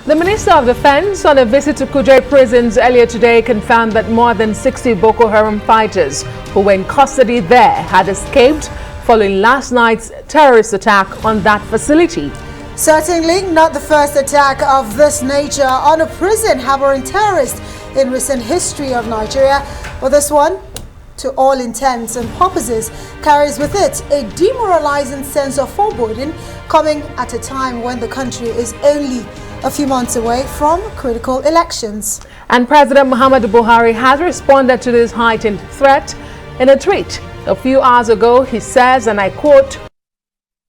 The Minister of Defense, on a visit to Kuje prisons earlier today, confirmed that more than 60 Boko Haram fighters who were in custody there had escaped following last night's terrorist attack on that facility. Certainly not the first attack of this nature on a prison harboring terrorists in recent history of Nigeria, but this one, to all intents and purposes, carries with it a demoralizing sense of foreboding, coming at a time when the country is only a few months away from critical elections. And President Muhammadu Buhari has responded to this heightened threat in a tweet. A few hours ago, he says, and I quote,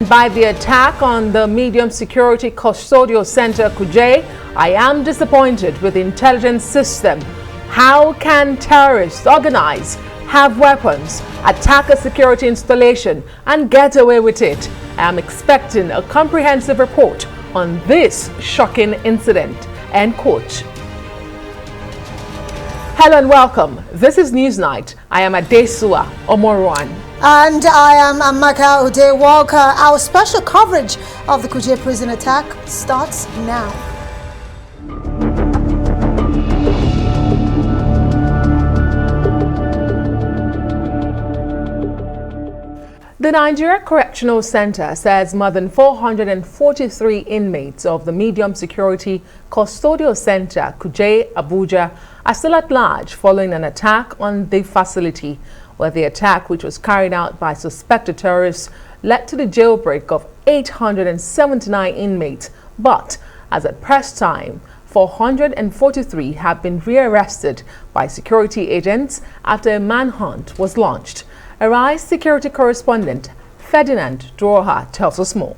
"By the attack on the medium security custodial center Kuje, I am disappointed with the intelligence system. How can terrorists organize, have weapons, attack a security installation and get away with it? I am expecting a comprehensive report on this shocking incident." End quote. Hello and welcome. This is Newsnight. I am Adesua Omorwan. And I am Amachree Walker. Our special coverage of the Kuje prison attack starts now. The Nigeria Correctional Center says more than 443 inmates of the medium security custodial center Kuje, Abuja, are still at large following an attack on the facility, where the attack, which was carried out by suspected terrorists, led to the jailbreak of 879 inmates. But as at press time, 443 have been rearrested by security agents after a manhunt was launched. Arise security correspondent Ferdinand Droha tells us more.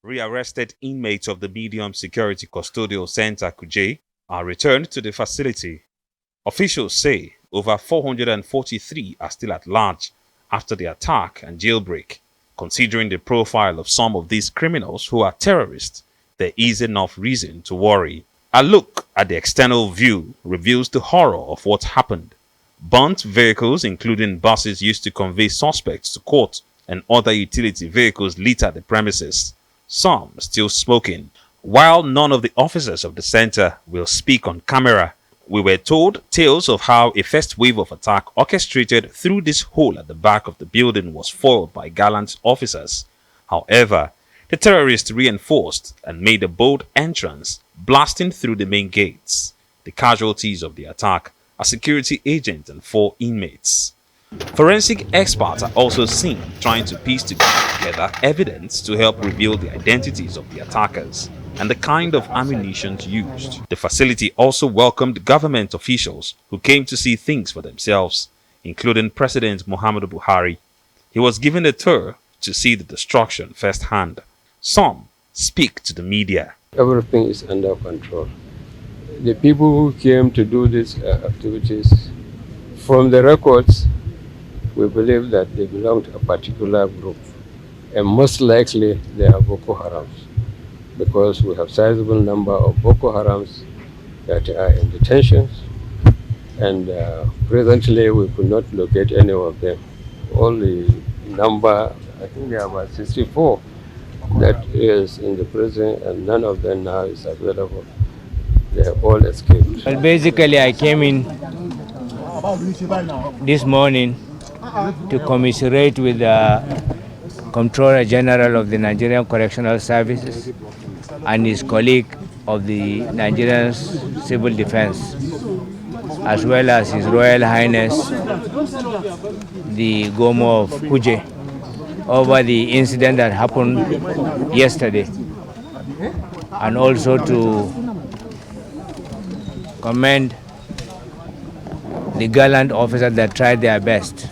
Rearrested inmates of the medium security custodial center Kuje are returned to the facility. Officials say over 443 are still at large after the attack and jailbreak. Considering the profile of some of these criminals who are terrorists, there is enough reason to worry. A look at the external view reveals the horror of what happened. Burnt vehicles, including buses used to convey suspects to court, and other utility vehicles litter the premises, some still smoking. While none of the officers of the center will speak on camera, we were told tales of how a first wave of attack orchestrated through this hole at the back of the building was foiled by gallant officers. However, the terrorists reinforced and made a bold entrance, blasting through the main gates. The casualties of the attack: a security agent and 4 inmates. Forensic experts are also seen trying to piece together evidence to help reveal the identities of the attackers and the kind of ammunition used. The facility also welcomed government officials who came to see things for themselves, including President Muhammadu Buhari. He was given a tour to see the destruction firsthand. Some speak to the media. Everything is under control. The people who came to do these activities, from the records, we believe that they belong to a particular group, and most likely they are Boko Harams, because we have sizable number of Boko Harams that are in detention, and presently we could not locate any of them. Only number, I think there are about 64 that is in the prison, and none of them now is available. They have all escaped. Well, basically, I came in this morning to commiserate with the Comptroller General of the Nigerian Correctional Services and his colleague of the Nigerian Civil Defense, as well as His Royal Highness the Gomo of Kuje, over the incident that happened yesterday, and also to commend the gallant officers that tried their best,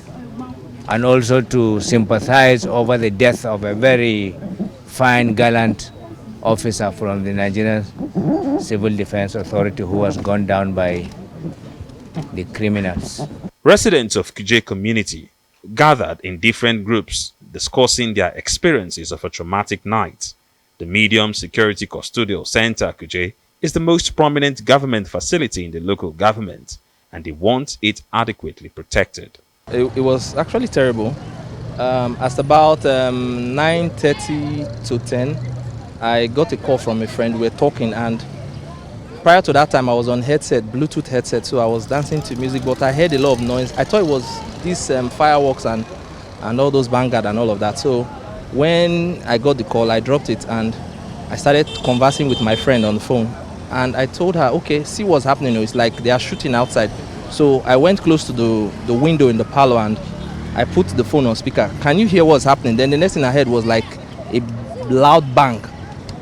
and also to sympathize over the death of a very fine, gallant officer from the Nigerian Civil Defense Authority who was gunned down by the criminals. Residents of Kuje community gathered in different groups discussing their experiences of a traumatic night. The medium security custodial center Kuje is the most prominent government facility in the local government, and they want it adequately protected. It was actually terrible. At about 9:30 to 10, I got a call from a friend. We were talking, and prior to that time, I was on headset, Bluetooth headset, so I was dancing to music, but I heard a lot of noise. I thought it was these fireworks and all those Vanguard and all of that. So when I got the call, I dropped it and I started conversing with my friend on the phone. And I told her, okay, see what's happening. It's like they are shooting outside. So I went close to the window in the parlor and I put the phone on speaker. Can you hear what's happening? Then the next thing I heard was like a loud bang.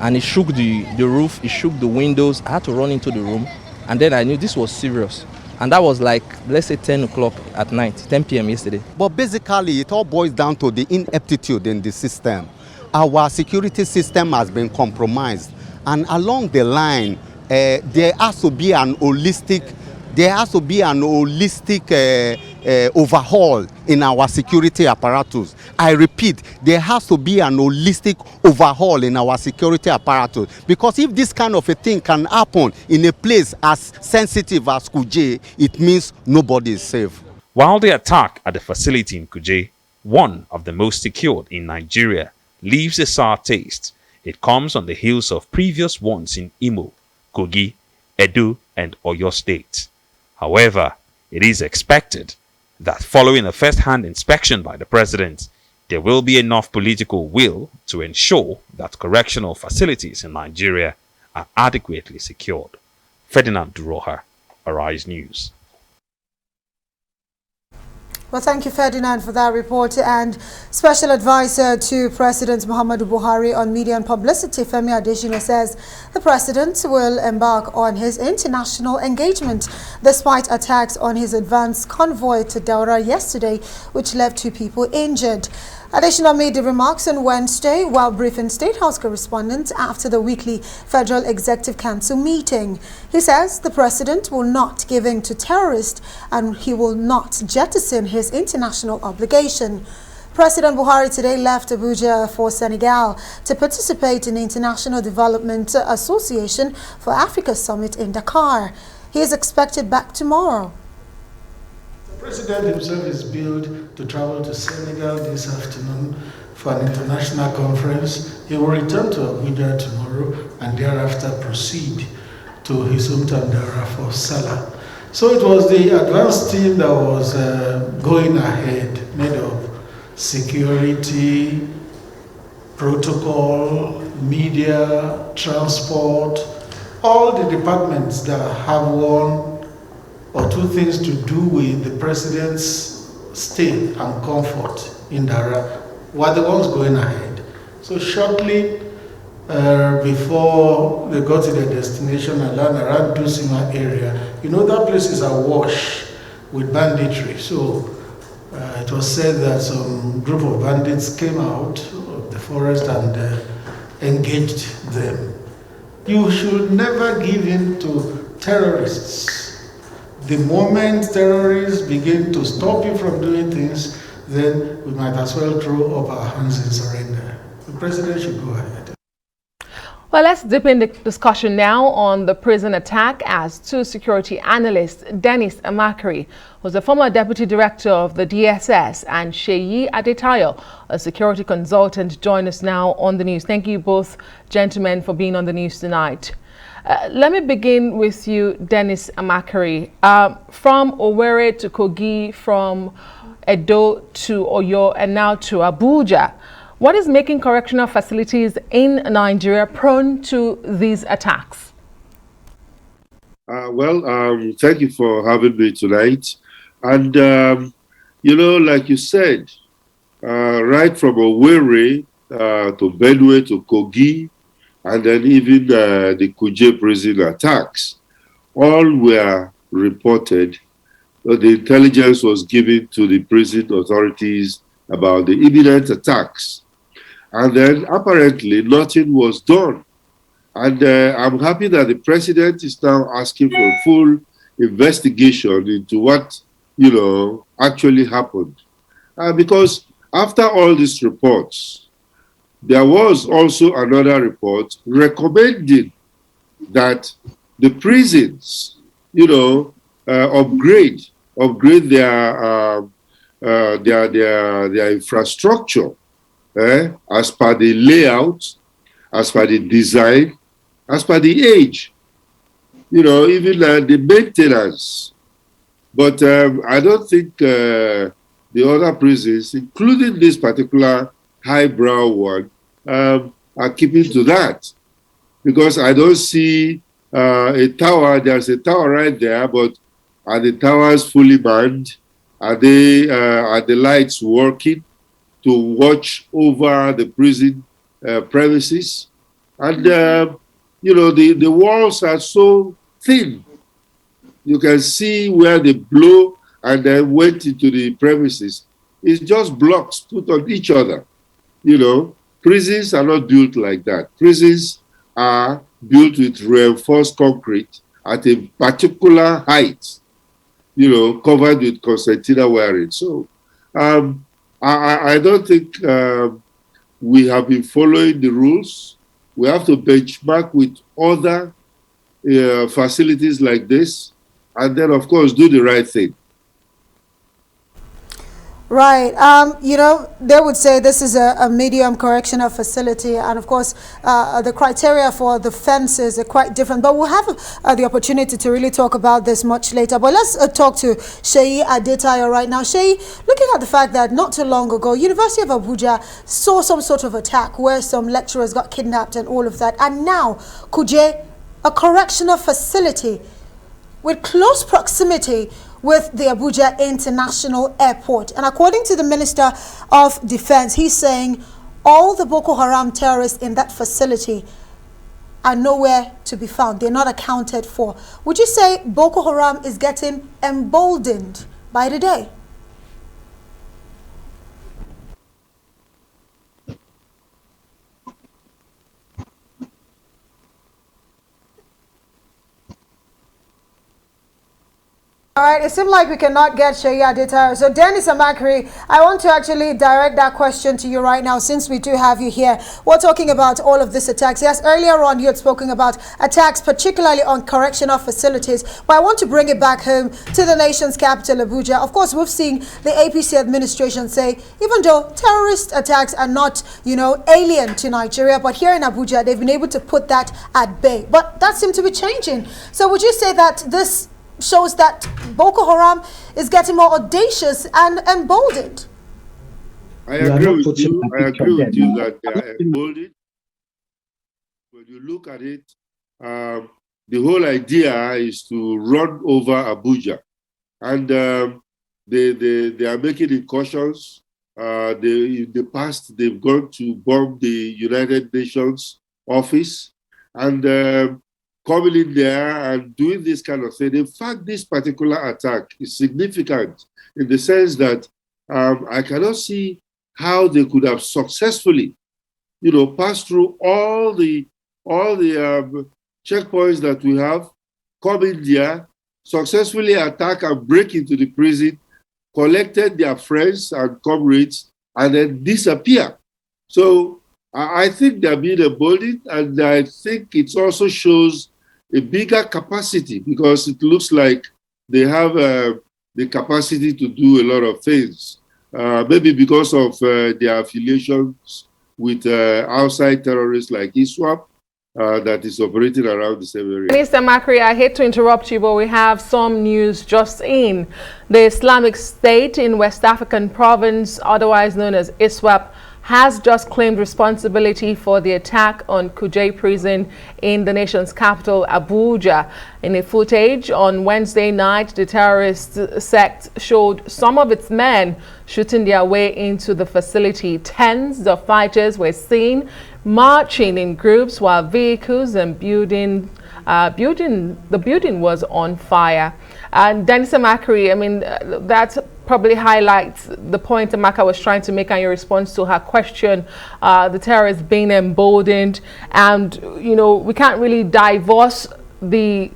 And it shook the roof, it shook the windows. I had to run into the room, and then I knew this was serious. And that was like, let's say 10 o'clock at night, 10 p.m. yesterday. But basically, it all boils down to the ineptitude in the system. Our security system has been compromised. And along the line, there has to be an holistic overhaul in our security apparatus. I repeat, there has to be an holistic overhaul in our security apparatus. Because if this kind of a thing can happen in a place as sensitive as Kuje, it means nobody is safe. While the attack at the facility in Kuje, one of the most secured in Nigeria, leaves a sour taste, it comes on the heels of previous ones in Imo, Kogi, Edo, and Oyo State. However, it is expected that following a first-hand inspection by the president, there will be enough political will to ensure that correctional facilities in Nigeria are adequately secured. Ferdinand Duroha, Arise News. Well, thank you, Ferdinand, for that report. And Special Advisor to President Muhammadu Buhari on Media and Publicity, Femi Adesina, says the president will embark on his international engagement despite attacks on his advanced convoy to Daura yesterday, which left 2 people injured. Adesina made the remarks on Wednesday while briefing State House correspondents after the weekly Federal Executive Council meeting. He says the president will not give in to terrorists and he will not jettison his international obligation. President Buhari today left Abuja for Senegal to participate in the International Development Association for Africa Summit in Dakar. He is expected back tomorrow. The President himself is billed to travel to Senegal this afternoon for an international conference. He will return to Abuja tomorrow and thereafter proceed to his hometown Daura for Salah. So it was the advanced team that was going ahead, made of security, protocol, media, transport, all the departments that have one or 2 things to do with the president's stay and comfort in Daura were the ones going ahead. So shortly before they got to their destination and land around Dusima area, you know that place is awash with banditry. So it was said that some group of bandits came out of the forest and engaged them. You should never give in to terrorists. The moment terrorists begin to stop you from doing things, then we might as well throw up our hands and surrender. The president should go ahead. Well, let's dip in the discussion now on the prison attack as 2 security analysts, Dennis Amachree, who's a former deputy director of the DSS, and Seyi Adetayo, a security consultant, join us now on the news. Thank you both, gentlemen, for being on the news tonight. Let me begin with you, Dennis Amachree. From Owerri to Kogi, from Edo to Oyo, and now to Abuja, what is making correctional facilities in Nigeria prone to these attacks? Thank you for having me tonight. And, like you said, right from Owerri to Benue to Kogi, and then even the Kuje prison attacks, all were reported. The intelligence was given to the prison authorities about the imminent attacks. And then apparently nothing was done. And I'm happy that the president is now asking for a full investigation into what, actually happened. Because after all these reports, there was also another report recommending that the prisons, upgrade their infrastructure as per the layout as per the design, as per the age, even the maintenance. But I don't think the other prisons, including this particular highbrow one, are keeping to that. Because I don't see a tower. There's a tower right there, but are the towers fully manned? Are the lights working to watch over the prison premises? And the walls are so thin. You can see where they blow and then went into the premises. It's just blocks put on each other. Prisons are not built like that. Prisons are built with reinforced concrete at a particular height, covered with concertina wiring. So I don't think we have been following the rules. We have to benchmark with other facilities like this, and then, of course, do the right thing. Right. They would say this is a medium correctional facility, and of course, the criteria for the fences are quite different. But we'll have the opportunity to really talk about this much later. But let's talk to Seyi Adetayo right now. Seyi, looking at the fact that not too long ago, University of Abuja saw some sort of attack where some lecturers got kidnapped and all of that, and now Kuje, a correctional facility with close proximity with the Abuja International Airport. And according to the Minister of Defense, he's saying all the Boko Haram terrorists in that facility are nowhere to be found. They're not accounted for. Would you say Boko Haram is getting emboldened by the day? All right, it seems like we cannot get Seyi Adetayo. So Dennis Amachree, I want to actually direct that question to you right now since we do have you here. We're talking about all of these attacks. Yes, earlier on you had spoken about attacks, particularly on correctional facilities. But I want to bring it back home to the nation's capital, Abuja. Of course, we've seen the APC administration say, even though terrorist attacks are not, alien to Nigeria, but here in Abuja, they've been able to put that at bay. But that seems to be changing. So would you say that this shows that Boko Haram is getting more audacious and emboldened? I agree with you that they are emboldened. When you look at it, the whole idea is to run over Abuja. And they are making incursions. In the past, they've gone to bomb the United Nations office. And coming in there and doing this kind of thing. In fact, this particular attack is significant in the sense that I cannot see how they could have successfully, passed through all the checkpoints that we have, come in there, successfully attack and break into the prison, collected their friends and comrades, and then disappear. So I think they're being emboldened, and I think it also shows a bigger capacity because it looks like they have the capacity to do a lot of things. Maybe because of their affiliations with outside terrorists like ISWAP that is operating around the same area. Mr. Amachree, I hate to interrupt you, but we have some news just in. The Islamic State in West African province, otherwise known as ISWAP, has just claimed responsibility for the attack on Kuje prison in the nation's capital, Abuja. In a footage on Wednesday night, the terrorist sect showed some of its men shooting their way into the facility. Tens of fighters were seen marching in groups while vehicles and building was on fire. And Dennis Amachree, I mean, that probably highlights the point Amaka was trying to make and your response to her question, the terrorists being emboldened. And, we can't really divorce the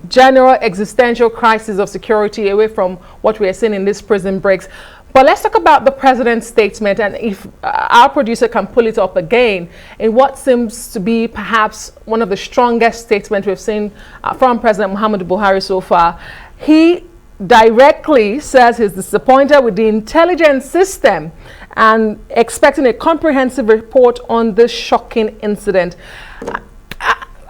general existential crisis of security away from what we are seeing in these prison breaks. But let's talk about the president's statement, and if our producer can pull it up again, in what seems to be perhaps one of the strongest statements we've seen from President Muhammadu Buhari so far. He directly says he's disappointed with the intelligence system and expecting a comprehensive report on this shocking incident.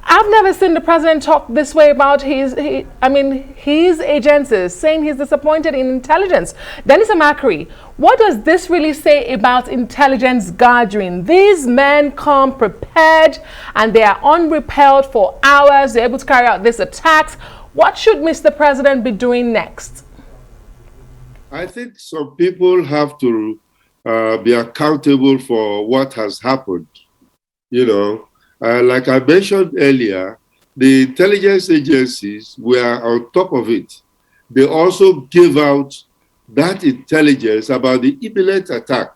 I've never seen the president talk this way about his agencies, saying he's disappointed in intelligence. Dennis Amachree, what does this really say about intelligence gathering? These men come prepared and they are unrepelled for hours. They're able to carry out these attacks. What should Mr. President be doing next? I think some people have to be accountable for what has happened. You know, like I mentioned earlier, the intelligence agencies were on top of it. They also gave out that intelligence about the imminent attack.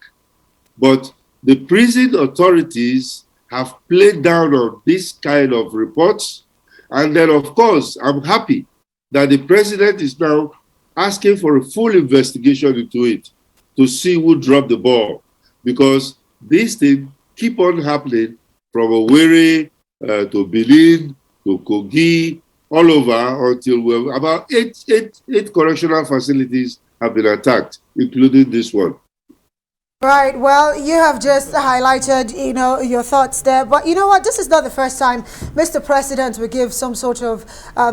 But the prison authorities have played down on this kind of reports. And then, of course, I'm happy that the president is now asking for a full investigation into it to see who dropped the ball. Because these things keep on happening from Owerri to Benin to Kogi, all over, until we're about eight correctional facilities have been attacked, including this one. Right, well, you have just highlighted, your thoughts there. But you know what? This is not the first time Mr. President will give some sort of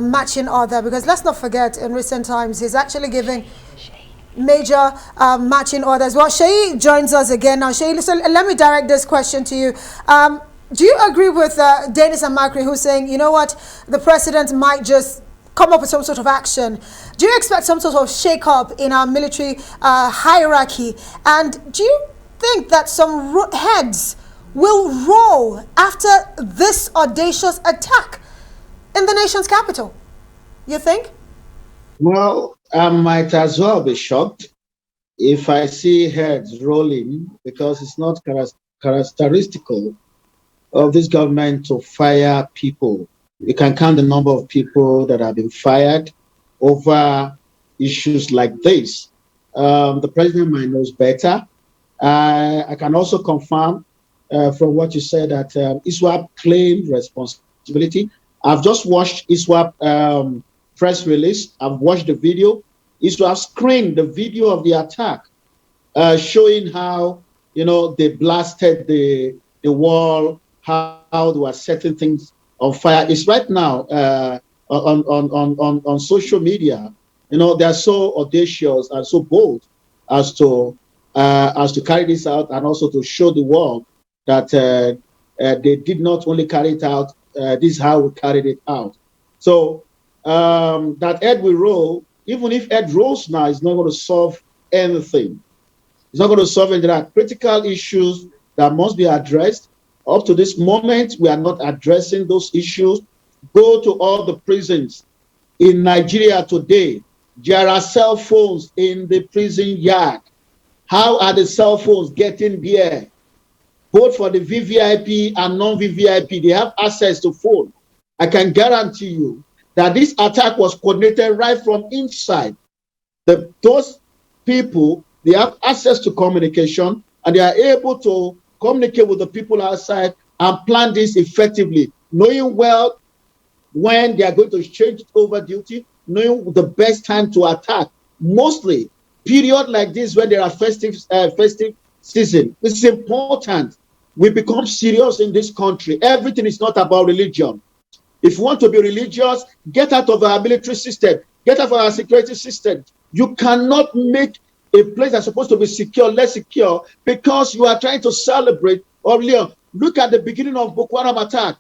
matching order, because let's not forget, in recent times, he's actually giving major matching orders. Well, Shay joins us again now. Shay, so let me direct this question to you. Do you agree with Dennis Amachree, who's saying, you know what, the president might just come up with some sort of action? Do you expect some sort of shake-up in our military hierarchy? And do you think that some heads will roll after this audacious attack in the nation's capital? You think? Well, I might as well be shocked if I see heads rolling, because it's not characteristical of this government to fire people. You can count the number of people that have been fired over issues like this. The president might know better. I can also confirm from what you said that ISWAP claimed responsibility. I've just watched ISWAP press release. I've watched the video. ISWAP screened the video of the attack, showing how they blasted the wall, how they were setting things on fire. It's right now on social media. They're so audacious and so bold as to carry this out, and also to show the world that they did not only carry it out. This is how we carried it out. So that Ed will roll. Even if Ed rolls now, it's not going to solve anything. It's not going to solve anything. There are critical issues that must be addressed. Up to this moment, we are not addressing those issues. Go to all the prisons in Nigeria today. There are cell phones in the prison yard. How are the cell phones getting there? Both for the VVIP and non-VVIP, they have access to phone. I can guarantee you that this attack was coordinated right from inside. Those people, they have access to communication, and they are able to communicate with the people outside and plan this effectively, knowing well when they are going to change over duty, knowing the best time to attack. Mostly, period like this when there are festive season. This is important. We become serious in this country. Everything is not about religion. If you want to be religious, get out of our military system, get out of our security system. You cannot make a place that's supposed to be secure less secure because you are trying to celebrate. Earlier, look at the beginning of Boko Haram attack,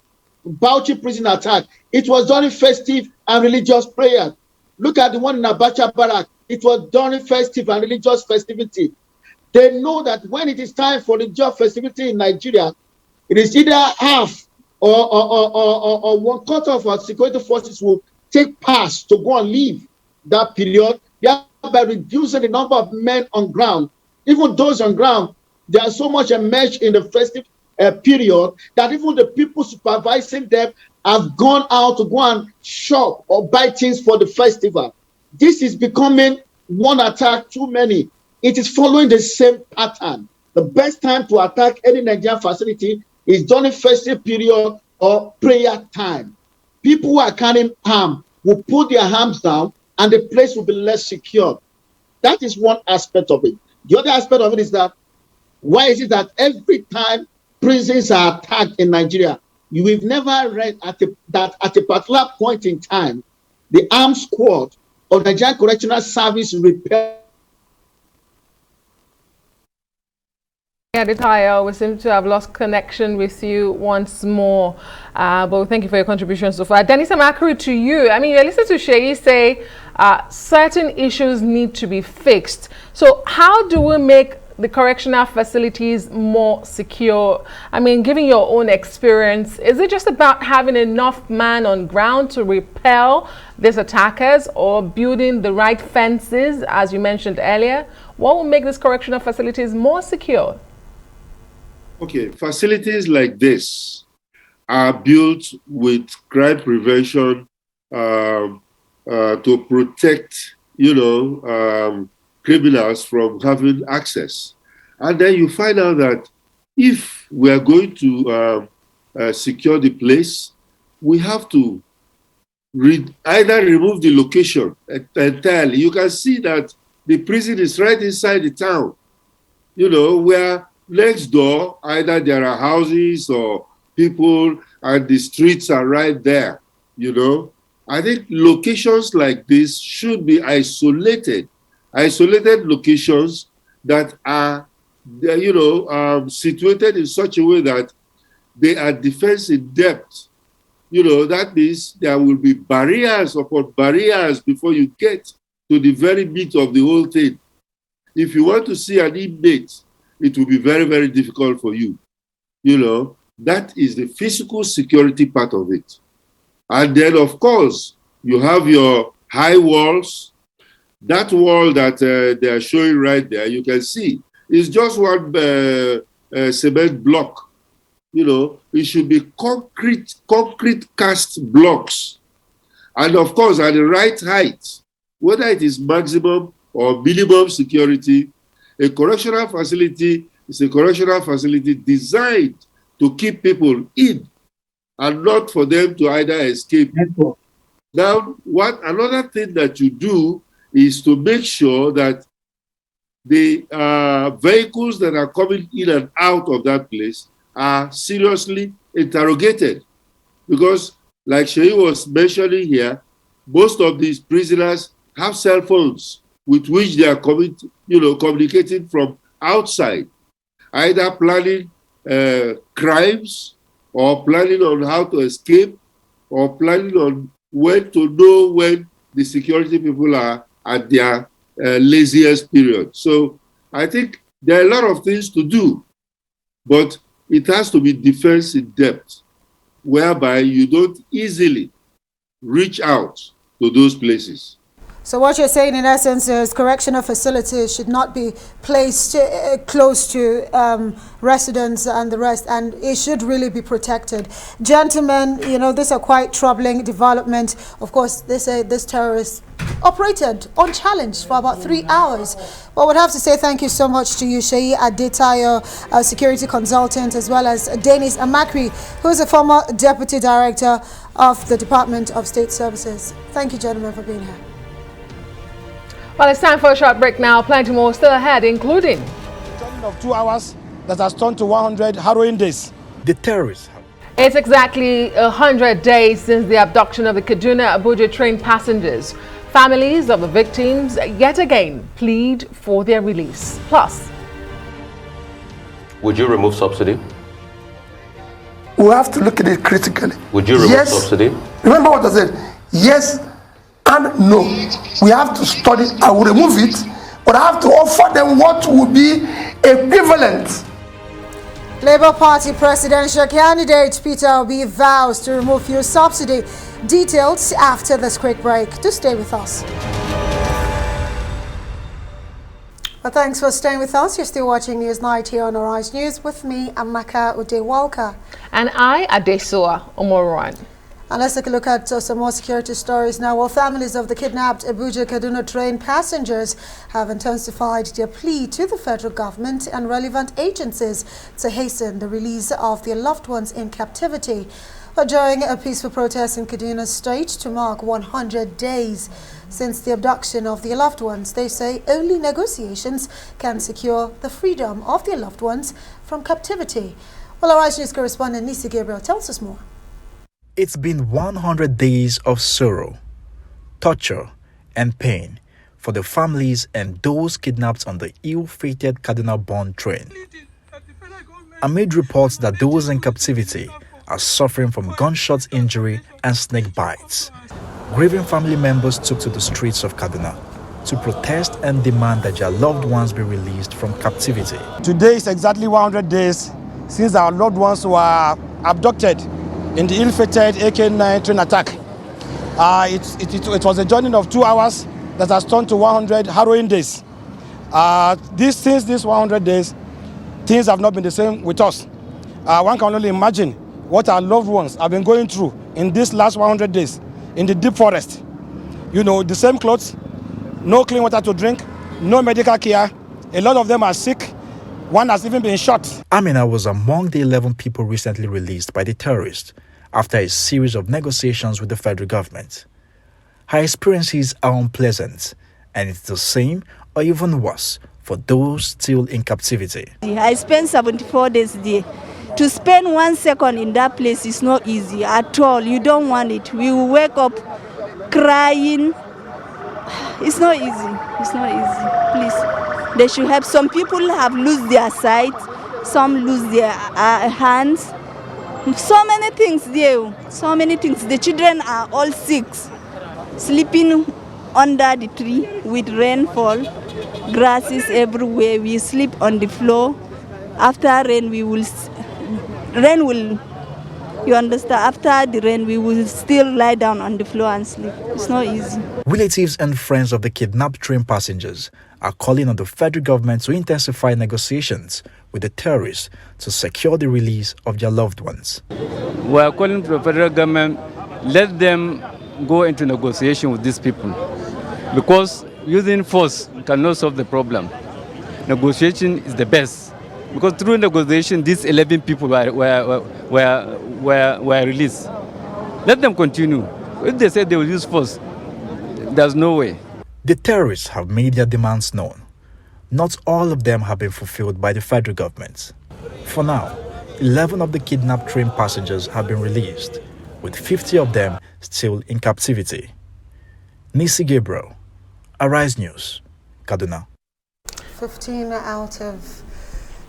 Bauchi prison attack. It was during festive and religious prayer. Look at the one in Abacha Barrack. It was during festive and religious festivity. They know that when it is time for religious festivity in Nigeria, it is either half or 1/4 of our security forces will take pass to go and leave that period. By reducing the number of men on ground. Even those on ground, they are so much enmeshed in the festive period that even the people supervising them have gone out to go and shop or buy things for the festival. This is becoming one attack too many. It is following the same pattern. The best time to attack any Nigerian facility is during festive period or prayer time. People who are carrying arms will put their arms down and the place will be less secure. That is one aspect of it. The other aspect of it is that why is it that every time prisons are attacked in Nigeria, we've never read that at a particular point in time, the armed squad of the Nigerian Correctional Service repelled. Aditayo, we seem to have lost connection with you once more, but thank you for your contribution so far. Dennis Amachree, to you. I mean, you listen to Sheyi say certain issues need to be fixed. So how do we make the correctional facilities more secure? I mean, given your own experience, is it just about having enough man on ground to repel these attackers, or building the right fences, as you mentioned earlier? What will make these correctional facilities more secure? Okay, facilities like this are built with crime prevention to protect, criminals from having access. And then you find out that if we are going to secure the place, we have to either remove the location entirely. You can see that the prison is right inside the town, where next door, either there are houses or people, and the streets are right there, I think locations like this should be isolated locations that are, situated in such a way that they are defense in depth. That means there will be barriers upon barriers before you get to the very meat of the whole thing. If you want to see an inmate, it will be very, very difficult for you. That is the physical security part of it. And then, of course, you have your high walls. That wall that they are showing right there, you can see, is just one cement block. It should be concrete cast blocks. And of course, at the right height, whether it is maximum or minimum security, a correctional facility is a correctional facility designed to keep people in and not for them to either escape. Now, another thing that you do is to make sure that the vehicles that are coming in and out of that place are seriously interrogated. Because, like Sheyi was mentioning here, most of these prisoners have cell phones with which they are communicating from outside, either planning crimes or planning on how to escape or planning on when to know when the security people are at their laziest period. So I think there are a lot of things to do, but it has to be defense in depth, whereby you don't easily reach out to those places. So what you're saying in essence is correctional facilities should not be placed close to residents and the rest, and it should really be protected. Gentlemen, these are quite troubling development. Of course, they say this terrorist operated unchallenged for about 3 hours. But I would have to say thank you so much to you, Sheyi Aditayo, a security consultant, as well as Dennis Amachree, who is a former Deputy Director of the Department of State Services. Thank you, gentlemen, for being here. Well, it's time for a short break now. Plenty more still ahead, including of 2 hours that has turned to 100 harrowing days. The terrorists. It's exactly 100 days since the abduction of the Kaduna-Abuja train passengers. Families of the victims yet again plead for their release. Plus, would you remove subsidy? We have to look at it critically. Would you remove subsidy? Remember what I said? Yes and no. We have to study. I will remove it, but I have to offer them what would be equivalent. Labour Party presidential candidate Peter Obi vows to remove fuel subsidy. Details after this quick break. Do stay with us. Well, thanks for staying with us. You're still watching News Night here on Arise News with me, Amaka Udewalka. And I, Adesoa Omoruan. And let's take a look at some more security stories now. Well, families of the kidnapped Abuja-Kaduna train passengers have intensified their plea to the federal government and relevant agencies to hasten the release of their loved ones in captivity. During a peaceful protest in Kaduna State to mark 100 days since the abduction of their loved ones, they say only negotiations can secure the freedom of their loved ones from captivity. Well, our News correspondent Nisi Gabriel tells us more. It's been 100 days of sorrow, torture, and pain for the families and those kidnapped on the ill-fated Kaduna-bound train. Amid reports that those in captivity are suffering from gunshot injury and snake bites, grieving family members took to the streets of Kaduna to protest and demand that their loved ones be released from captivity. Today is exactly 100 days since our loved ones were abducted in the ill-fated AK-9 train attack. It was a journey of 2 hours that has turned to 100 harrowing days. Since these 100 days, things have not been the same with us. One can only imagine what our loved ones have been going through in these last 100 days in the deep forest. You know, the same clothes, no clean water to drink, no medical care. A lot of them are sick. One has even been shot. Amina was among the 11 people recently released by the terrorists after a series of negotiations with the federal government. Her experiences are unpleasant, and it's the same or even worse for those still in captivity. I spent 74 days there. To spend 1 second in that place is not easy at all. You don't want it. We will wake up crying. It's not easy. It's not easy. Please. They should help. Some people have lost their sight. Some lose their hands. So many things there. So many things. The children are all sick. Sleeping under the tree with rainfall. Grasses everywhere. We sleep on the floor. After rain, you understand, after the rain, we will still lie down on the floor and sleep. It's not easy. Relatives and friends of the kidnapped train passengers are calling on the federal government to intensify negotiations with the terrorists to secure the release of their loved ones. We are calling to the federal government, let them go into negotiation with these people, because using force cannot solve the problem. Negotiation is the best, because through negotiation, these 11 people were released. Let them continue. If they say they will use force, there's no way. The terrorists have made their demands known. Not all of them have been fulfilled by the federal government. For now, 11 of the kidnapped train passengers have been released, with 50 of them still in captivity. Nisi Gabriel, Arise News, Kaduna. 15 out of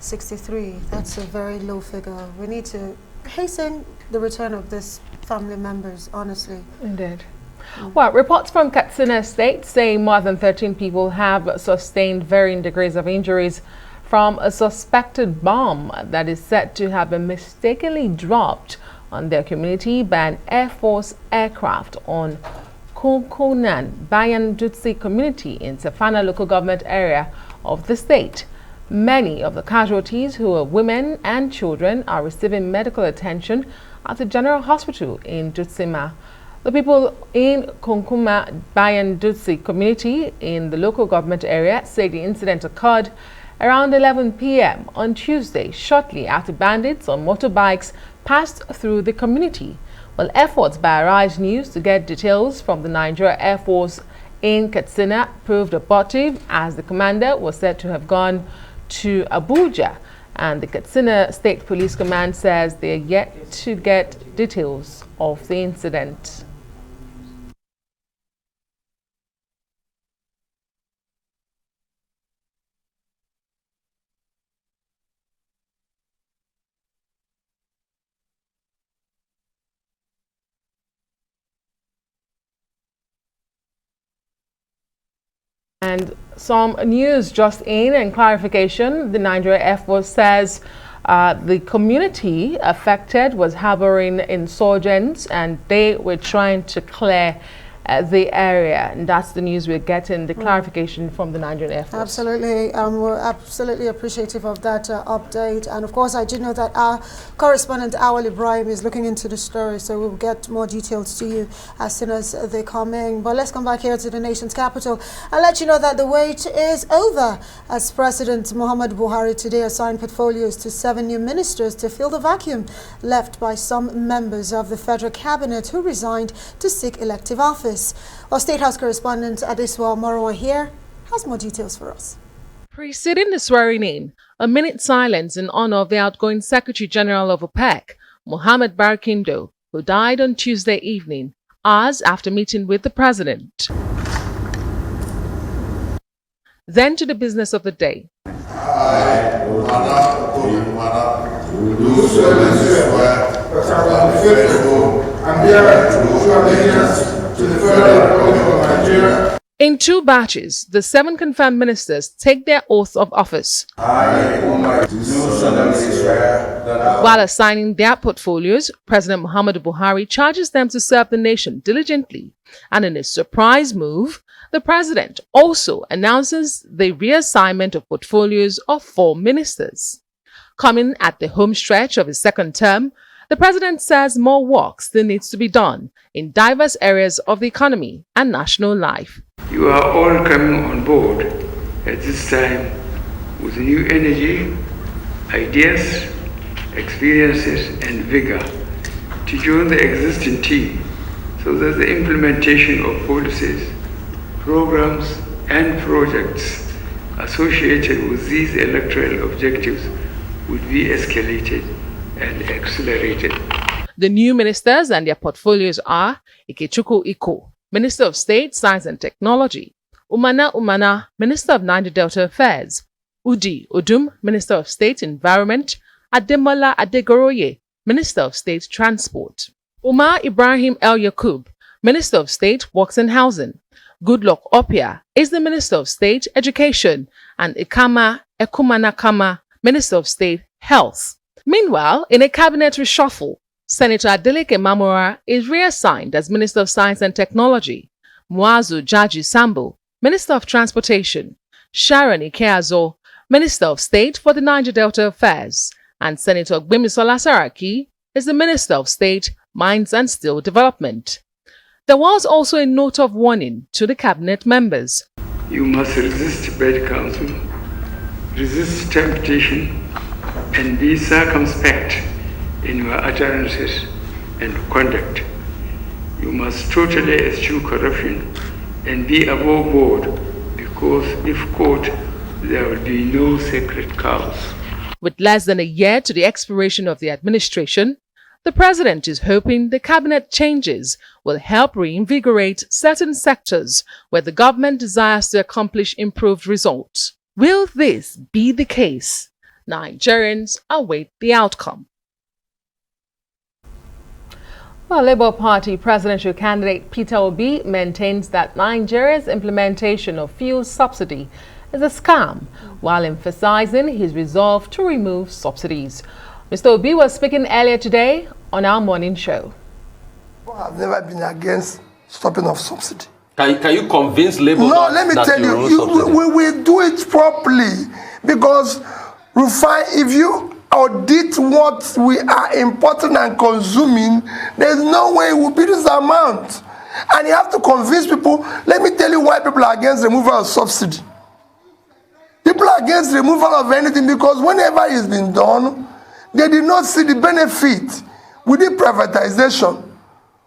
63. That's a very low figure. We need to hasten the return of these family members, honestly. Indeed. Well, reports from Katsina State say more than 13 people have sustained varying degrees of injuries from a suspected bomb that is said to have been mistakenly dropped on their community by an Air Force aircraft on Konkonan Bayan Dutsi community in Safana local government area of the state. Many of the casualties, who are women and children, are receiving medical attention at the General Hospital in Dutsima. The people in Konkuma Bayan Dutsi community in the local government area say the incident occurred around 11 p.m. on Tuesday, shortly after bandits on motorbikes passed through the community. Well, efforts by Arise News to get details from the Nigeria Air Force in Katsina proved abortive, as the commander was said to have gone to Abuja, and the Katsina State Police Command says they are yet to get details of the incident. And some news just in and clarification. The Nigeria Air Force says the community affected was harboring insurgents and they were trying to clear the area. And that's the news we're getting, the clarification from the Nigerian Air Force. Absolutely. We're absolutely appreciative of that update. And of course, I do know that our correspondent, Awal Ibrahim, is looking into the story. So we'll get more details to you as soon as they come in. But let's come back here to the nation's capital and let you know that the wait is over as President Muhammadu Buhari today assigned portfolios to 7 new ministers to fill the vacuum left by some members of the federal cabinet who resigned to seek elective office. Our State House correspondent Adeswa Morowa here has more details for us. Preceding the swearing in, a minute silence in honor of the outgoing Secretary General of OPEC, Mohammed Barkindo, who died on Tuesday evening, hours after meeting with the president. Then to the business of the day. I, do solemnly swear that I will be faithful and bear true allegiance to the Federal Republic of Nigeria. In 2 batches, the 7 confirmed ministers take their oath of office. I, do solemnly swear that I will... While assigning their portfolios, President Muhammadu Buhari charges them to serve the nation diligently. And in a surprise move, the president also announces the reassignment of portfolios of 4 ministers. Coming at the home stretch of his second term, the president says more work still needs to be done in diverse areas of the economy and national life. You are all coming on board at this time with new energy, ideas, experiences, and vigor to join the existing team so that the implementation of policies, programs, and projects associated with these electoral objectives would be escalated and accelerated. The new ministers and their portfolios are Ikechukwu Iko, Minister of State, Science and Technology; Umana, Minister of Niger Delta Affairs; Udi Odum, Minister of State Environment; Ademola Adegoroye, Minister of State Transport; Umar Ibrahim El Yakub, Minister of State Works and Housing; Goodluck Opia is the Minister of State Education; and Ikama Ekumanakama, Minister of State Health. Meanwhile, in a cabinet reshuffle, Senator Adeleke Mamora is reassigned as Minister of Science and Technology, Muazu Jaji Sambo, Minister of Transportation, Sharon Ikeazo, Minister of State for the Niger Delta Affairs, and Senator Gbemisola Saraki is the Minister of State, Mines and Steel Development. There was also a note of warning to the cabinet members. You must resist bad counsel, resist temptation, and be circumspect in your utterances and conduct. You must totally eschew corruption and be above board, because if caught, there will be no sacred cows. With less than a year to the expiration of the administration, the president is hoping the cabinet changes will help reinvigorate certain sectors where the government desires to accomplish improved results. Will this be the case? Nigerians await the outcome. Well, Labour Party presidential candidate Peter Obi maintains that Nigeria's implementation of fuel subsidy is a scam, while emphasizing his resolve to remove subsidies. Mr. Obi was speaking earlier today on our morning show. I've never been against stopping of subsidy. Can you convince Labour? No, let me tell you, we will do it properly, because if you audit what we are importing and consuming, there's no way it will be this amount. And you have to convince people. Let me tell you why people are against removal of subsidy. People are against removal of anything because whenever it's been done, they did not see the benefit. We did privatization.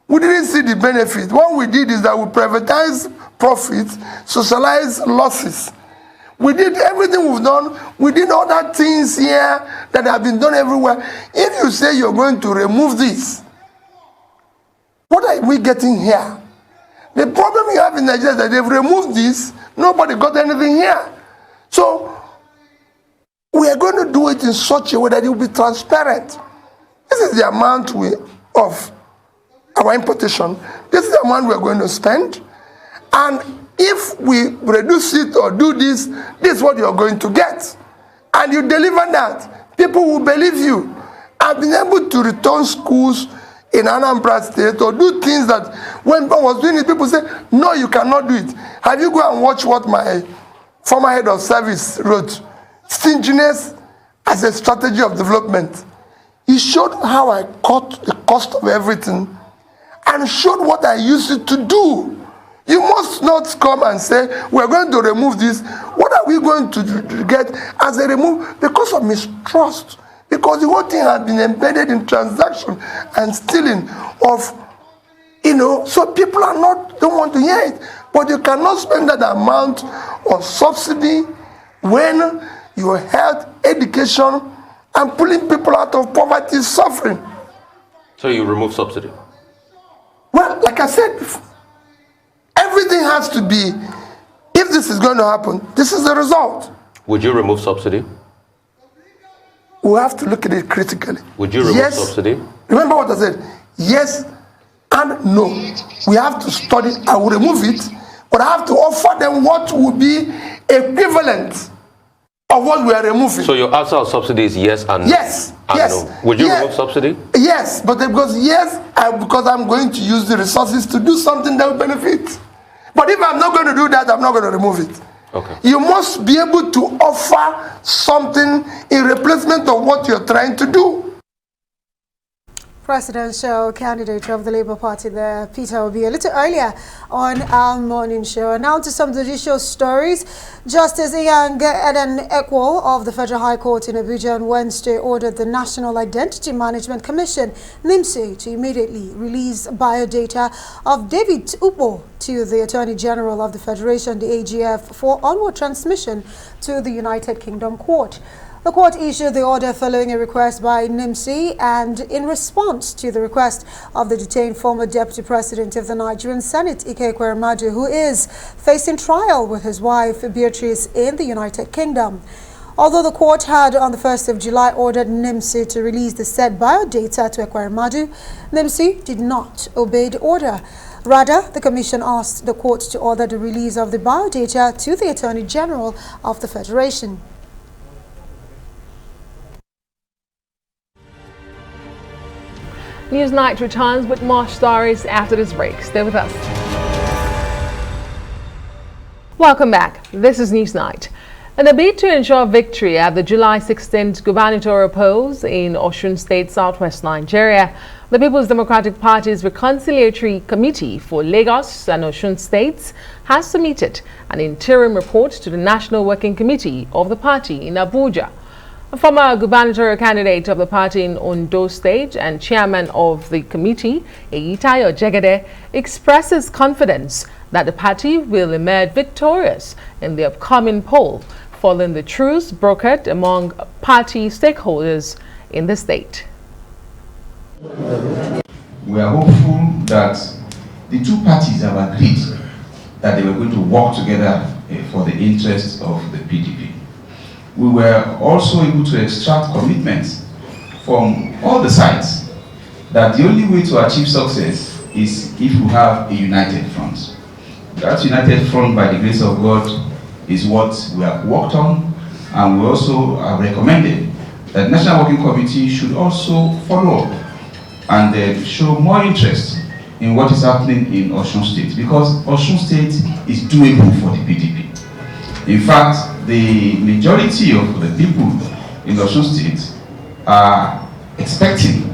We didn't see the benefit. What we did is that we privatized profits, socialized losses. We did everything we've done. We did other things here that have been done everywhere. If you say you're going to remove this, what are we getting here? The problem you have in Nigeria is that they've removed this, nobody got anything here. So we are going to do it in such a way that it will be transparent. This is the amount of our importation. This is the amount we are going to spend. And if we reduce it or do this, this is what you're going to get. And you deliver that, people will believe you. I've been able to return schools in Anambra State or do things that when I was doing it, people say, no, you cannot do it. Have you go and watch what my former head of service wrote? Stinginess as a strategy of development. He showed how I cut the cost of everything and showed what I used it to do. You must not come and say, we're going to remove this. What are we going to get as a remove? Because of mistrust. Because the whole thing has been embedded in transaction and stealing of, so people don't want to hear it. But you cannot spend that amount of subsidy when you have education and pulling people out of poverty suffering. So you remove subsidy? Well, like I said before, everything has to be, if this is going to happen, this is the result. Would you remove subsidy? We have to look at it critically. Would you remove subsidy? Remember what I said? Yes and no. We have to study. I will remove it, but I have to offer them what would be equivalent of what we are removing. So your answer on subsidy is yes and no? Yes. And yes. No. Would you remove subsidy? Yes, but because because I'm going to use the resources to do something that will benefit. But if I'm not going to do that, I'm not going to remove it. Okay. You must be able to offer something in replacement of what you're trying to do. Presidential candidate of the Labour Party there, Peter, will be a little earlier on our morning show. Now to some judicial stories. Justice Inyang Eden Ekwo of the Federal High Court in Abuja on Wednesday ordered the National Identity Management Commission, NIMSI, to immediately release biodata of David Upo to the Attorney General of the Federation, the AGF, for onward transmission to the United Kingdom Court. The court issued the order following a request by NIMSI and in response to the request of the detained former Deputy President of the Nigerian Senate, Ike Ekweremadu, who is facing trial with his wife, Beatrice, in the United Kingdom. Although the court had on the 1st of July ordered NIMSI to release the said biodata to Ekweremadu, NIMSI did not obey the order. Rather, the Commission asked the court to order the release of the biodata to the Attorney General of the Federation. Newsnight returns with more stories after this break. Stay with us. Welcome back. This is Newsnight. In a bid to ensure victory at the July 16th gubernatorial polls in Osun State, southwest Nigeria, the People's Democratic Party's Reconciliatory Committee for Lagos and Osun States has submitted an interim report to the National Working Committee of the party in Abuja. A former gubernatorial candidate of the party in Ondo State and chairman of the committee, Eyitayo Jegede, expresses confidence that the party will emerge victorious in the upcoming poll, following the truce brokered among party stakeholders in the state. We are hopeful that the two parties have agreed that they were going to work together for the interests of the PDP. We were also able to extract commitments from all the sides that the only way to achieve success is if we have a united front. That united front, by the grace of God, is what we have worked on, and we also have recommended that the National Working Committee should also follow up and show more interest in what is happening in Osun State, because Osun State is doable for the PDP. In fact, the majority of the people in Osun State are expecting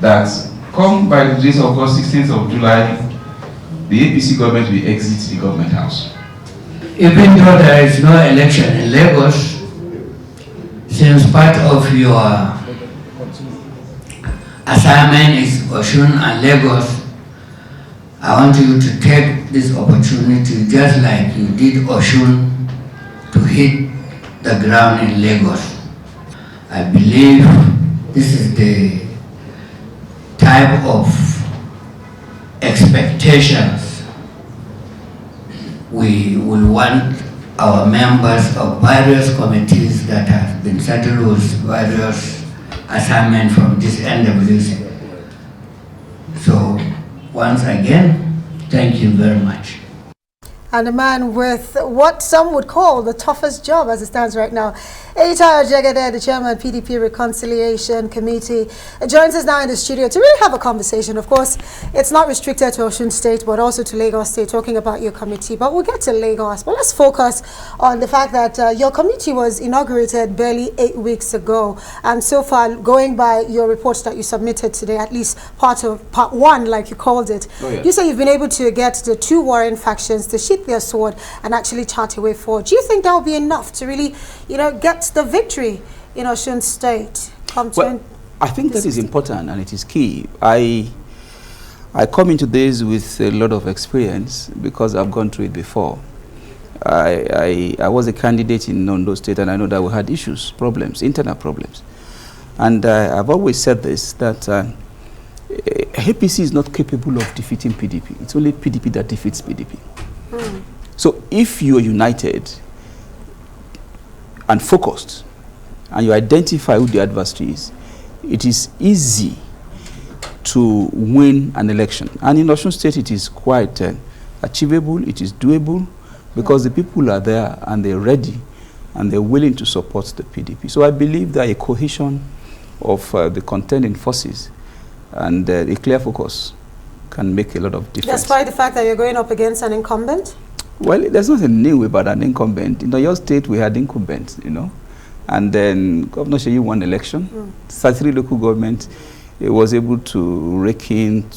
that come by the days of God, 16th of July, the APC government will exit the government house. Even though there is no election in Lagos, since part of your assignment is Osun and Lagos, I want you to take this opportunity, just like you did Osun, to hit the ground in Lagos. I believe this is the type of expectations we will want our members of various committees that have been settled with various assignments from this NWC. So, once again, thank you very much. And a man with what some would call the toughest job as it stands right now Eita Jagade, the chairman, PDP Reconciliation Committee, joins us now in the studio to really have a conversation. Of course, it's not restricted to Osun State, but also to Lagos State, talking about your committee. But we'll get to Lagos. But let's focus on the fact that your committee was inaugurated barely 8 weeks ago. And so far, going by your reports that you submitted today, at least part one, like you called it, you say you've been able to get the two warring factions to sheath their sword and actually chart a way forward. Do you think that will be enough to really, get the victory in Osun State? Well, I think that is important and it is key. I come into this with a lot of experience because I've gone through it before. I was a candidate in Ondo State, and I know that we had issues, problems, internal problems. And I've always said this, that APC is not capable of defeating PDP. It's only PDP that defeats PDP. So if you are united and focused, and you identify who the adversary is, it is easy to win an election. And in Osun State, it is quite achievable, it is doable, because the people are there and they're ready and they're willing to support the PDP. So I believe that a cohesion of the contending forces and a clear focus can make a lot of difference. Despite the fact that you're going up against an incumbent? Well, there's nothing new about an incumbent. In your state, we had incumbents, and then Governor Sheyi won election. 33 local governments, it was able to rake in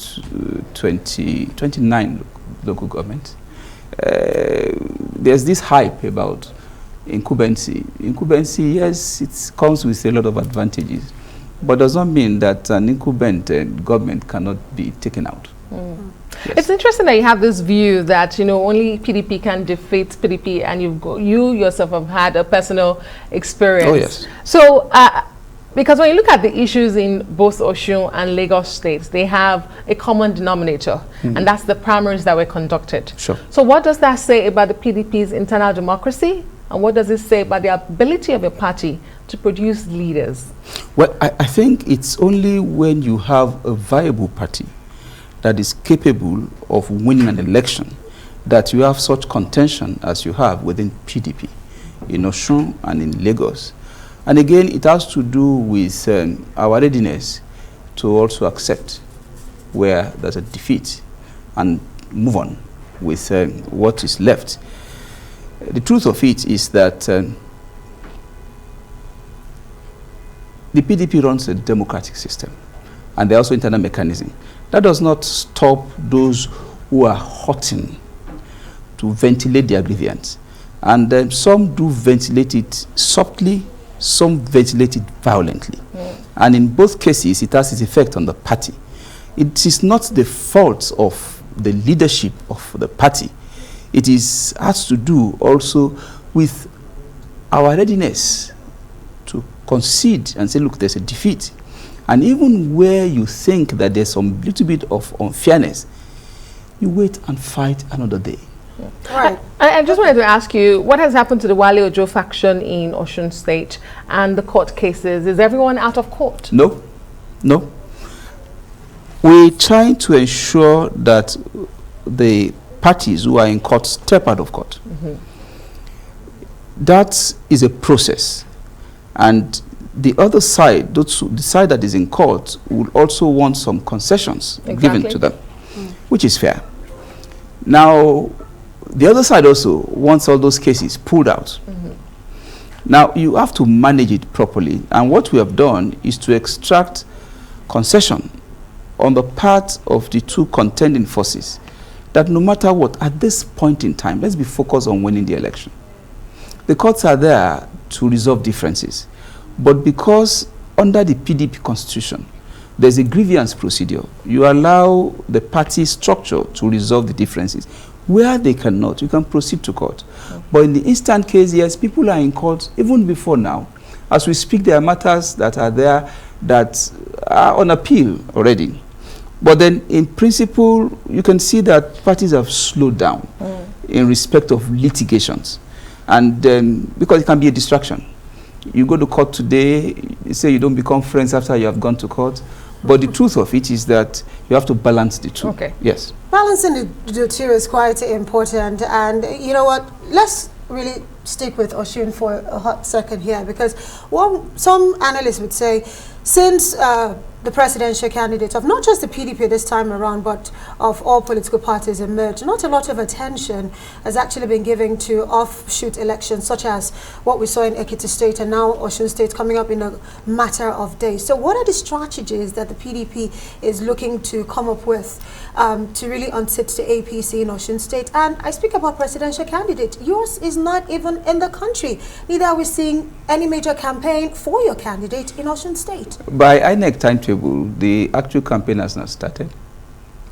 29 local governments. There's this hype about incumbency. Incumbency, yes, it comes with a lot of advantages, but does not mean that an incumbent government cannot be taken out. Yes. It's interesting that you have this view that only PDP can defeat PDP, and you yourself have had a personal experience. Oh yes. So because when you look at the issues in both Osun and Lagos states, they have a common denominator, and that's the primaries that were conducted. Sure. So what does that say about the PDP's internal democracy, and what does it say about the ability of a party to produce leaders? Well, I think it's only when you have a viable party that is capable of winning an election that you have such contention as you have within PDP in Osun and in Lagos. And again, it has to do with our readiness to also accept where there's a defeat and move on with what is left. The truth of it is that the PDP runs a democratic system, and there are also internal mechanisms. That does not stop those who are hurting to ventilate their grievance. And some do ventilate it softly, some ventilate it violently. And in both cases, it has its effect on the party. It is not the fault of the leadership of the party. It has to do also with our readiness to concede and say, look, there's a defeat. And even where you think that there's some little bit of unfairness, you wait and fight another day. Right. I just wanted to ask you, what has happened to the Wale Ojo faction in Osun State and the court cases? Is everyone out of court? No. We're trying to ensure that the parties who are in court step out of court. That is a process. And the other side, the side that is in court, will also want some concessions given to them, which is fair. Now, the other side also wants all those cases pulled out. Now, you have to manage it properly. And what we have done is to extract concession on the part of the two contending forces, that no matter what, at this point in time, let's be focused on winning the election. The courts are there to resolve differences. But because under the PDP constitution, there's a grievance procedure, you allow the party structure to resolve the differences. Where they cannot, you can proceed to court. But in the instant case, yes, people are in court even before now. As we speak, there are matters that are there that are on appeal already. But then in principle, you can see that parties have slowed down in respect of litigations. And because it can be a distraction. You go to court today, you say you don't become friends after you have gone to court. But the truth of it is that you have to balance the two. Okay. Yes. Balancing the two is quite important. And you know what? Let's really stick with Oshun for a hot second here, because some analysts would say, since the presidential candidates of not just the PDP this time around, but of all political parties emerged, not a lot of attention has actually been given to offshoot elections, such as what we saw in Ekiti State and now Osun State coming up in a matter of days. So what are the strategies that the PDP is looking to come up with to really unseat the APC in Osun State? And I speak about presidential candidate. Yours is not even in the country. Neither are we seeing any major campaign for your candidate in Osun State. By INEC timetable, the actual campaign has not started.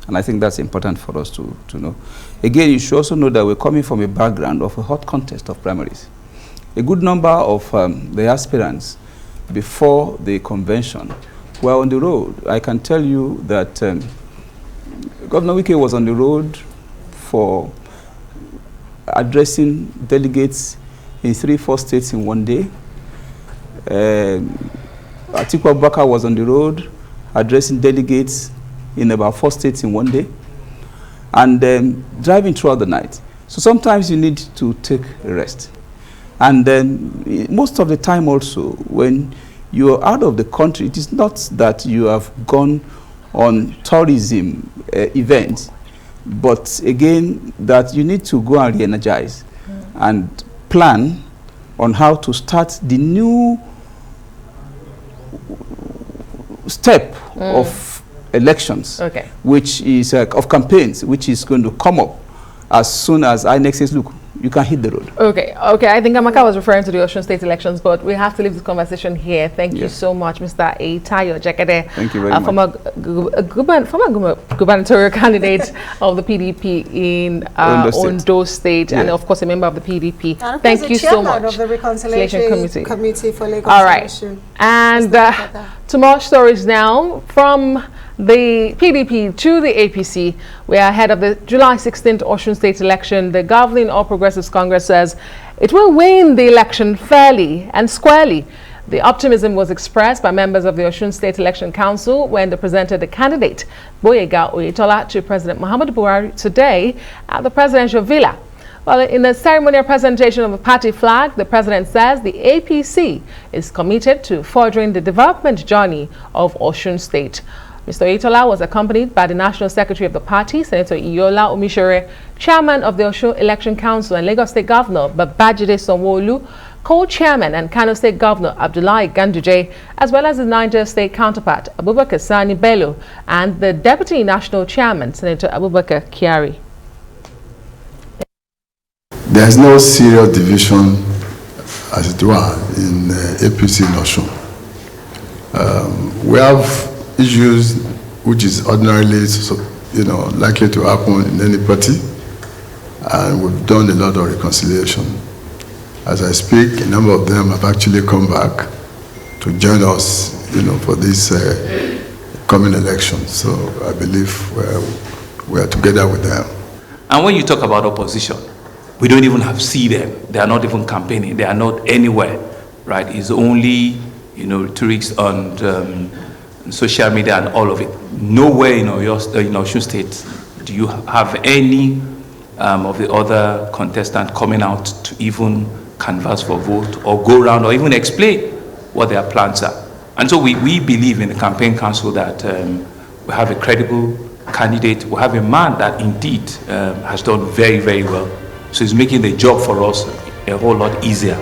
And I think that's important for us to know. Again, you should also know that we're coming from a background of a hot contest of primaries. A good number of the aspirants before the convention were on the road. I can tell you that Governor Wike was on the road for addressing delegates in 3-4 states in one day. Atiku Abubakar was on the road addressing delegates in about 4 states in one day, and driving throughout the night. So sometimes you need to take a rest. And then most of the time also, when you're out of the country, it is not that you have gone on tourism events, but again, that you need to go and re-energize and plan on how to start the new step of elections, which is of campaigns, which is going to come up as soon as INEC says, look, you can hit the road. Okay. I think Amaka was referring to the Osun State elections, but we have to leave this conversation here. Thank you so much, Mr. Eitayo Jekede. Thank you very much. Former gubernatorial candidate of the PDP in Ondo State, and of course a member of the PDP. And thank you so much. Of the Reconciliation Committee for Lagos. All right. And to more stories now from the PDP to the APC. We are ahead of the July 16th Osun State election. The governing All Progressives Congress says it will win the election fairly and squarely. The optimism was expressed by members of the Osun State Election Council when they presented the candidate, Boyega Oyetola, to President Muhammadu Buhari today at the presidential villa. Well, in the ceremonial presentation of the party flag, the president says the APC is committed to furthering the development journey of Osun State. Mr. Oyetola was accompanied by the National Secretary of the party, Senator Iyola Omisore, Chairman of the Osun Election Council and Lagos State Governor Babajide Sanwo-Olu, Co-Chairman and Kano State Governor Abdullahi Ganduje, as well as his Niger State counterpart Abubakar Sani Bello and the Deputy National Chairman, Senator Abubakar Kyari. There is no serious division, as it were, in APC in Osun. We have issues which is ordinarily, likely to happen in any party, and we've done a lot of reconciliation. As I speak, a number of them have actually come back to join us, for this coming election. So I believe we are together with them. And when you talk about opposition, we don't even see them. They are not even campaigning. They are not anywhere, right? It's only, rhetorics on social media and all of it. Nowhere in Osun State do you have any of the other contestants coming out to even canvass for vote or go around or even explain what their plans are. And so we believe in the campaign council that we have a credible candidate. We have a man that indeed has done very, very well. So he's making the job for us a whole lot easier.